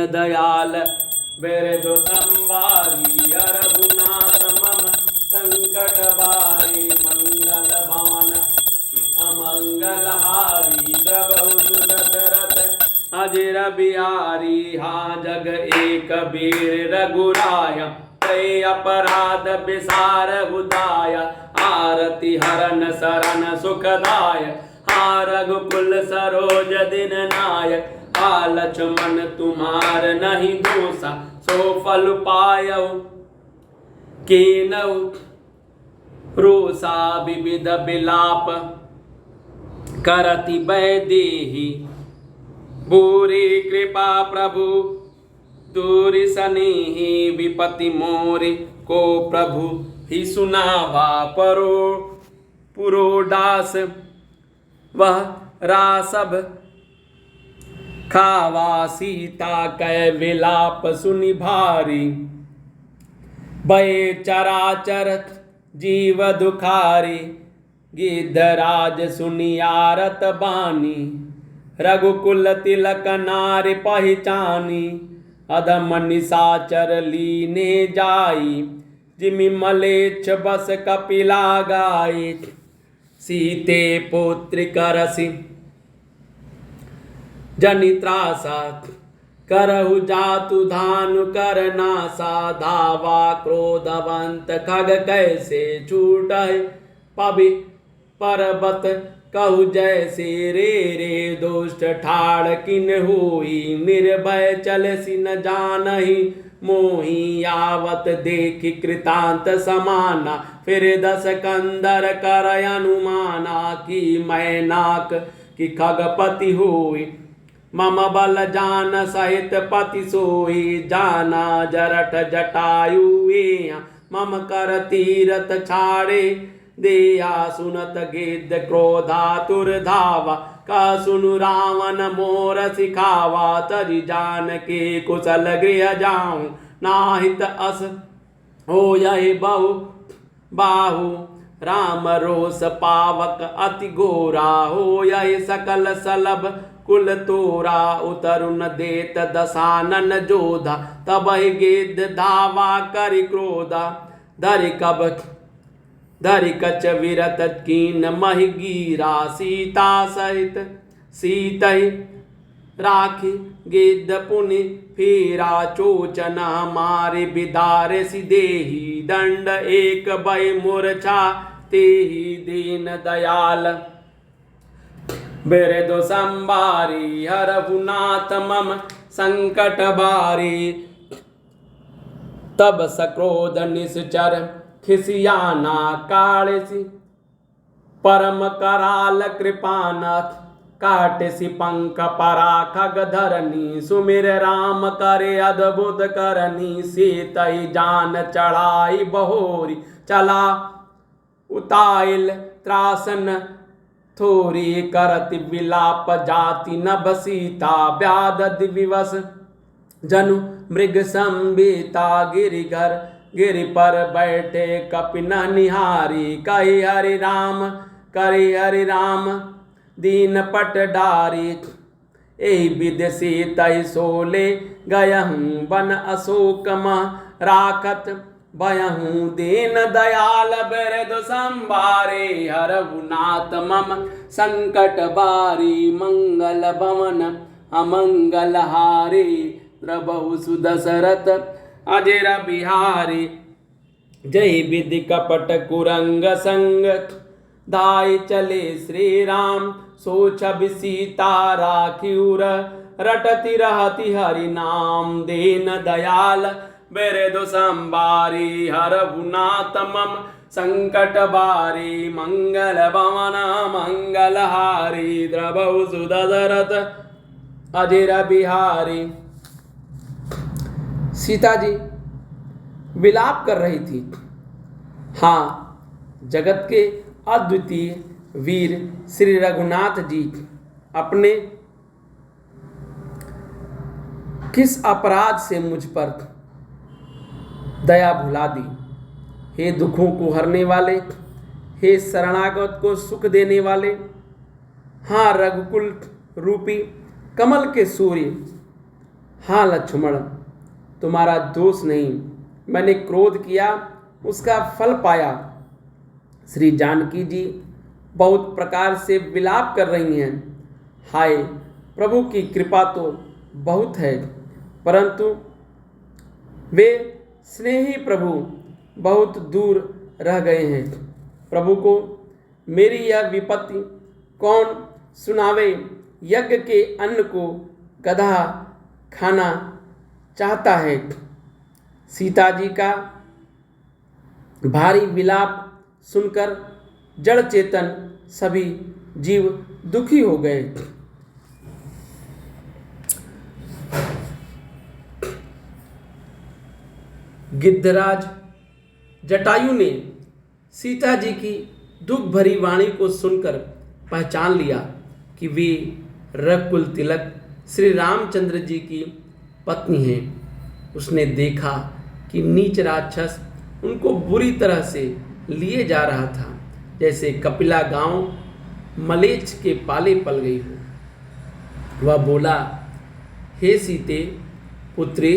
दयाल बिरदु संवारी रघुनाथ मम संकट बारे मंगल भान अमंगल हारी प्रभु दशरथ अजर बिहारी। हाँ जग एक वीर रघुराया कई अपराध विसार हुदाया आरती हरन शरण सुखदाय। हाँ रघुकुल सरोज दिन नायक हा लक्ष्मण तुम्हार नहीं दोषा सो फल पायौ कीनौ रोषा विविध विलाप करति वैदेही। बुरी कृपा प्रभु दूरी सनेही विपति मोरे को प्रभु ही सुनावा परो पुरोडास वह रासभ खावा सीता कै विलाप सुनि भारी। भय चराचर जीव दुखारी गिद्धराज सुनियारत बानी। रघुकुल तिलक नारि पहचानी अधम निशाचर लीने जाई। जिमि मलेच्छ बस कपिला गाई सीते पुत्र करसि जनित्रासा। करहु जातु धानु करनासा धावा क्रोधवंत खग कैसे छूटहि पवि पर्वत कहु जैसे रे दुष्ट ठाड़ किन हुई। निर्भय चलसि न जानहि मोहि आवत देखि कृतांत समाना। फिर दस कंदर कर अनुमाना कि मैनाक कि खगपति हुई। मम बल जान सहित पति सोई जाना जरठ जटायु मम कर तीरथ छाड़े देया। सुनत गिद्ध क्रोधातुर धावा का सुनु रावण मोर सिखावा। तरि जान के कुशल गृह जाऊं नाहित अस हो यही बहु बाहु। राम रोष पावक अति गोरा हो यही सकल सलभ कुल तोरा। उतरुन देत दशानन जोधा तब गिद्ध धावा करि क्रोधा। धरि कच विरत कीन महि गीरा सीता सहित सीतहि राखी। गिद्ध पुनि फिरा चोचन हमारे बिदारे सिदेही। दंड एक भय मूर्छा तेहि दीन दयाल बिरदु संवारी रघुनाथ मम संकट बारी। तब सक्रोध निश्चर खिसियाना काढ़सि परम कराल कृपानाथ। काटसि पंख परा खग धरनी सुमिर राम करे अद्भुत करनी। सीतहि जान चढ़ाई बहोरी चला उताइल त्रासन थोरी। करति विलाप जाति नभ सीता व्याध दिविवश जनु मृग संबिता। गिरिघर गिरि पर बैठे कपिन निहारी। कहि हरि राम दीन पट डारी। एहि विधि सीतहि सोले गयहूँ वन अशोक मह राखत भयहूँ। दीन दयाल बिरदु संवारे रघुनाथ मम संकट बारी। मंगल भवन अमंगल हारी प्रभु सुदशरथ अजर बिहारी। जय विधि कपट कुरंग संग दाय चले श्री राम। सो छवि सीता राखिउर रटति रहति हरि नाम। दीन दयाल बिरदु संवारी रघुनाथ मम संकट बारी। मंगल भवन मंगल हारी प्रभु सुदशरथ अजर बिहारी। सीता जी विलाप कर रही थी। हाँ जगत के अद्वितीय वीर श्री रघुनाथ जी अपने किस अपराध से मुझ पर दया भुला दी। हे दुखों को हरने वाले, हे शरणागत को सुख देने वाले, हाँ रघुकुल रूपी कमल के सूर्य हाँ लक्ष्मण, तुम्हारा दोष नहीं, मैंने क्रोध किया उसका फल पाया। श्री जानकी जी बहुत प्रकार से विलाप कर रही हैं। हाय, प्रभु की कृपा तो बहुत है, परंतु वे स्नेही प्रभु बहुत दूर रह गए हैं। प्रभु को मेरी यह विपत्ति कौन सुनावे। यज्ञ के अन्न को गधा खाना चाहता है। सीता जी का भारी विलाप सुनकर जड़ चेतन सभी जीव दुखी हो गए। गिद्धराज जटायु ने सीता जी की दुख भरी वाणी को सुनकर पहचान लिया कि वे रघुकुल तिलक श्री रामचंद्र जी की पत्नी हैं। उसने देखा कि नीच राक्षस उनको बुरी तरह से लिए जा रहा था, जैसे कपिला गांव मलेच्छ के पाले पल गई हो। वह बोला, हे सीते पुत्री,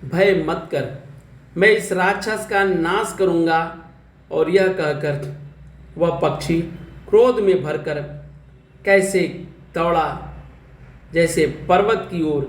भय मत कर, मैं इस राक्षस का नाश करूंगा। और यह कहकर वह पक्षी क्रोध में भरकर कैसे दौड़ा जैसे पर्वत की ओर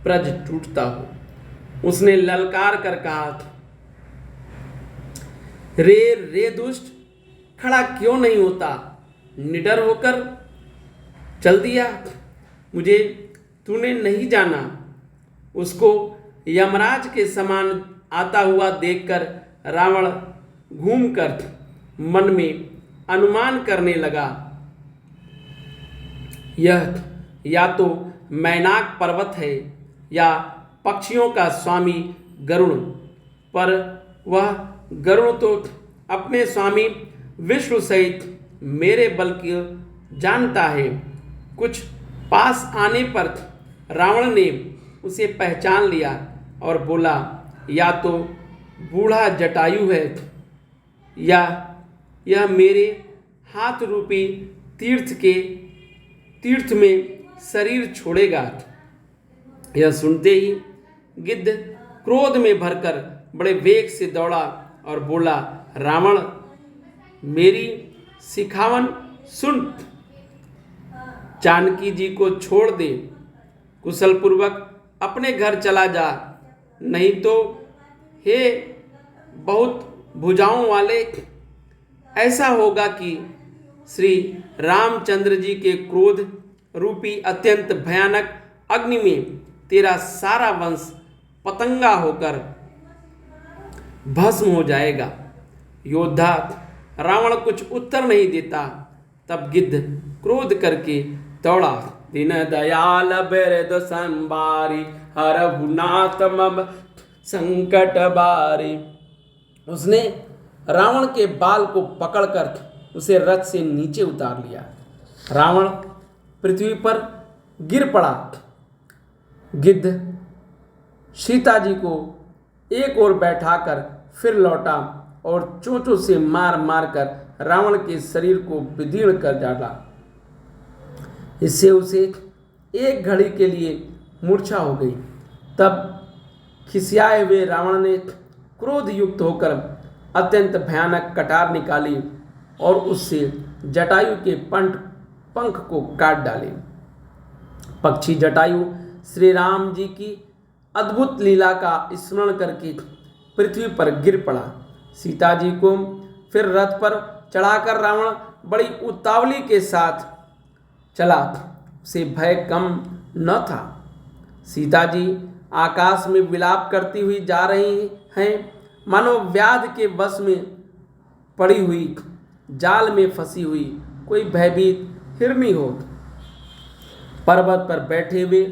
ब्रज टूटता हो। उसने ललकार कर कहा, रे रे दुष्ट, खड़ा क्यों नहीं होता? निडर होकर चल दिया। मुझे तूने नहीं जाना। उसको यमराज के समान आता हुआ देखकर रावण घूमकर मन में अनुमान करने लगा, यह या तो मैनाक पर्वत है या पक्षियों का स्वामी गरुड़। पर वह गरुड़ तो अपने स्वामी विष्णु सहित मेरे बल की जानता है। कुछ पास आने पर रावण ने उसे पहचान लिया और बोला, या तो बूढ़ा जटायु है या यह मेरे हाथ रूपी तीर्थ में शरीर छोड़ेगा। यह सुनते ही गिद्ध क्रोध में भरकर बड़े वेग से दौड़ा और बोला, रावण, मेरी सिखावन सुन, जानकी जी को छोड़ दे, कुशल पूर्वक अपने घर चला जा, नहीं तो हे बहुत भुजाओं वाले, ऐसा होगा कि श्री रामचंद्र जी के क्रोध रूपी अत्यंत भयानक अग्नि में तेरा सारा वंश पतंगा होकर भस्म हो जाएगा। योद्धा रावण कुछ उत्तर नहीं देता। तब गिद्ध क्रोध करके दौड़ा, दीन दयाल बिरद संबारी, हरहु नाथ मम संकट बारी। उसने रावण के बाल को पकड़कर उसे रथ से नीचे उतार लिया। रावण पृथ्वी पर गिर पड़ा। गिद्ध सीता जी को एक ओर बैठाकर फिर लौटा और चोंचों से मार मार कर रावण के शरीर को विदीर्ण कर डाला। इससे उसे एक घड़ी के लिए मूर्छा हो गई। तब खिसियाए हुए रावण ने क्रोध युक्त होकर अत्यंत भयानक कटार निकाली और उससे जटायु के पंख को काट डाले। पक्षी जटायु श्री राम जी की अद्भुत लीला का स्मरण करके पृथ्वी पर गिर पड़ा। सीता जी को फिर रथ पर चढ़ाकर रावण बड़ी उतावली के साथ चला। उसे भय कम न था। सीता जी आकाश में विलाप करती हुई जा रही हैं, मानो व्याध के वश में पड़ी हुई, जाल में फंसी हुई कोई भयभीत हिरनी हो। पर्वत पर बैठे हुए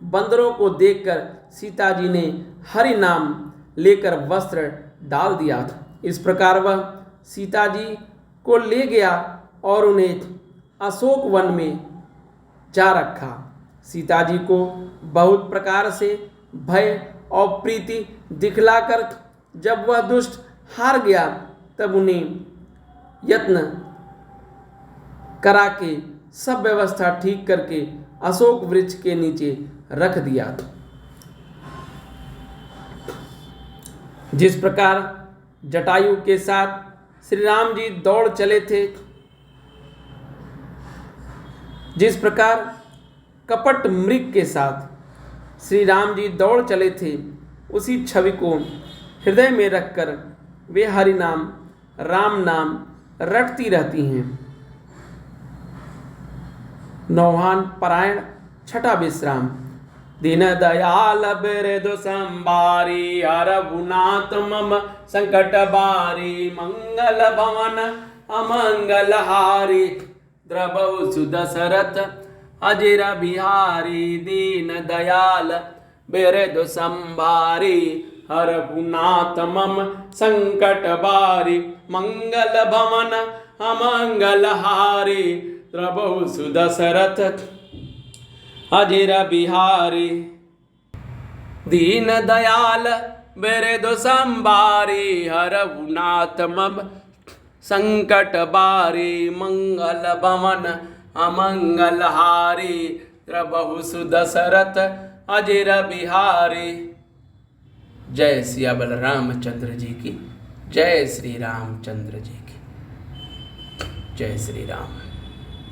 बंदरों को देखकर सीता जी ने हरि नाम लेकर वस्त्र डाल दिया। इस प्रकार वह सीता जी को ले गया और उन्हें अशोक वन में जा रखा। सीता जी को बहुत प्रकार से भय और प्रीति दिखलाकर जब वह दुष्ट हार गया, तब उन्हें यत्न करा के सब व्यवस्था ठीक करके अशोक वृक्ष के नीचे रख दिया। जिस प्रकार जटायु के साथ श्री राम जी दौड़ चले थे, जिस प्रकार कपट मृग के साथ श्री राम जी दौड़ चले थे, उसी छवि को हृदय में रखकर वे हरि नाम राम नाम रटती रहती हैं। नौहान पारायण छठा विश्राम। दीन दयाल बिरदु संबारी हरहुनाथ मम संकट बारी मंगल भवन अमंगल हारी द्रवहु सुदशरथ अजिर बिहारी। दीन दयाल बिरदु संबारी हरहुनाथ मम संकट बारी मंगल भवन अमंगल हारी द्रवहु सुदशरथ अजिर बिहारी। दीन दयाल बिरदु संबारी हरहुनाथ मम संकट बारी मंगल भवन अमंगल हारी द्रवहु सुदशरथ अजिर बिहारी। जय सिया बलरामचंद्र जी की, जय श्री रामचंद्र जी की, जय श्री राम।